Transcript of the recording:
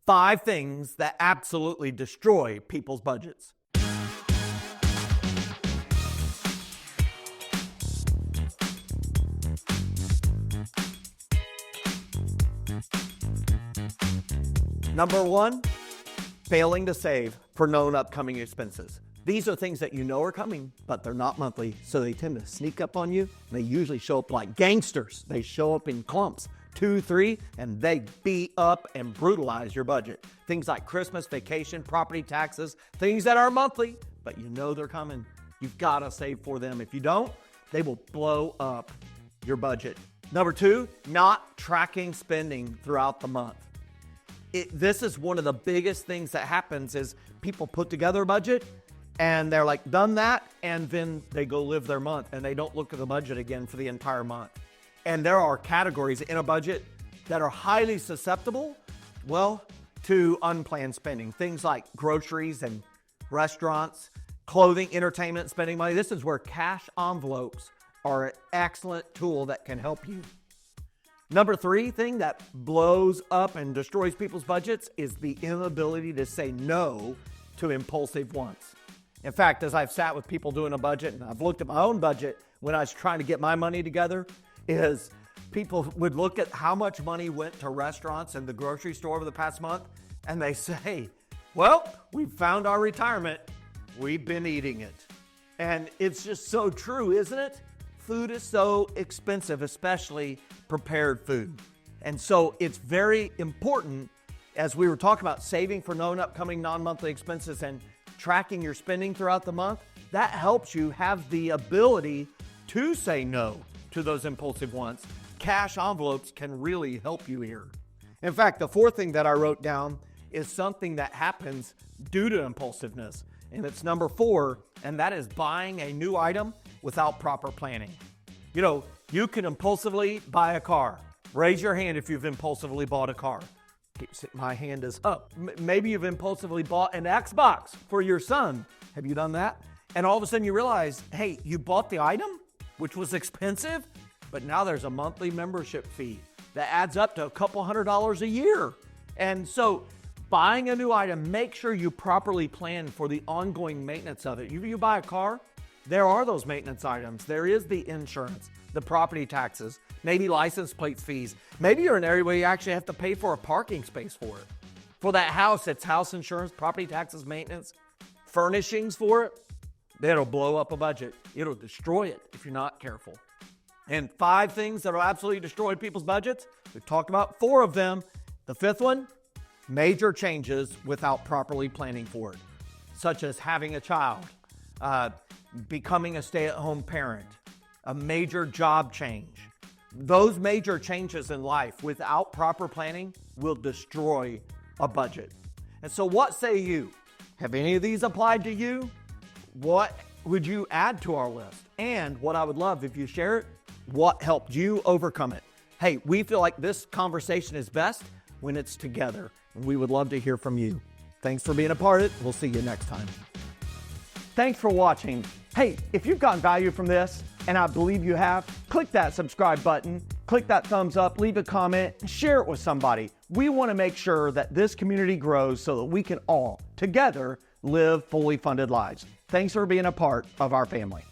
5 things that absolutely destroy people's budgets. Number 1, failing to save for known upcoming expenses. These are things that you know are coming, but they're not monthly, so they tend to sneak up on you. And they usually show up like gangsters. They show up in clumps, 2, 3, and they beat up and brutalize your budget. Things like Christmas, vacation, property taxes, things that are monthly, but you know they're coming. You've got to save for them. If you don't, they will blow up your budget. Number 2, not tracking spending throughout the month. This is one of the biggest things that happens is people put together a budget and they're like, done that, and then they go live their month and they don't look at the budget again for the entire month. And there are categories in a budget that are highly susceptible, to unplanned spending. Things like groceries and restaurants, clothing, entertainment, spending money. This is where cash envelopes are an excellent tool that can help you. Number 3 thing that blows up and destroys people's budgets is the inability to say no to impulsive wants. In fact, as I've sat with people doing a budget and I've looked at my own budget when I was trying to get my money together, is people would look at how much money went to restaurants and the grocery store over the past month, and they say, we found our retirement. We've been eating it. And it's just so true, isn't it? Food is so expensive, especially prepared food. And so it's very important, as we were talking about saving for known upcoming non-monthly expenses and tracking your spending throughout the month, that helps you have the ability to say no to those impulsive wants. Cash envelopes can really help you here. In fact, the 4th thing that I wrote down is something that happens due to impulsiveness. And it's number 4, and that is buying a new item without proper planning. You can impulsively buy a car. Raise your hand if you've impulsively bought a car. My hand is up. Maybe you've impulsively bought an Xbox for your son. Have you done that? And all of a sudden you realize, hey, you bought the item, which was expensive, but now there's a monthly membership fee that adds up to a couple $100 a year. And so buying a new item, make sure you properly plan for the ongoing maintenance of it. You buy a car, there are those maintenance items. There is the insurance, the property taxes, maybe license plate fees. Maybe you're in an area where you actually have to pay for a parking space for it. For that house, it's house insurance, property taxes, maintenance, furnishings for it. That'll blow up a budget. It'll destroy it if you're not careful. And 5 things that will absolutely destroy people's budgets. We've talked about 4 of them. The 5th one, major changes without properly planning for it, such as having a child, becoming a stay-at-home parent, a major job change. Those major changes in life without proper planning will destroy a budget. And so what say you? Have any of these applied to you? What would you add to our list? And what I would love if you share it, what helped you overcome it? Hey, we feel like this conversation is best when it's together, and we would love to hear from you. Thanks for being a part of it. We'll see you next time. Thanks for watching. Hey, if you've gotten value from this, and I believe you have, click that subscribe button, click that thumbs up, leave a comment, and share it with somebody. We want to make sure that this community grows so that we can all together live fully funded lives. Thanks for being a part of our family.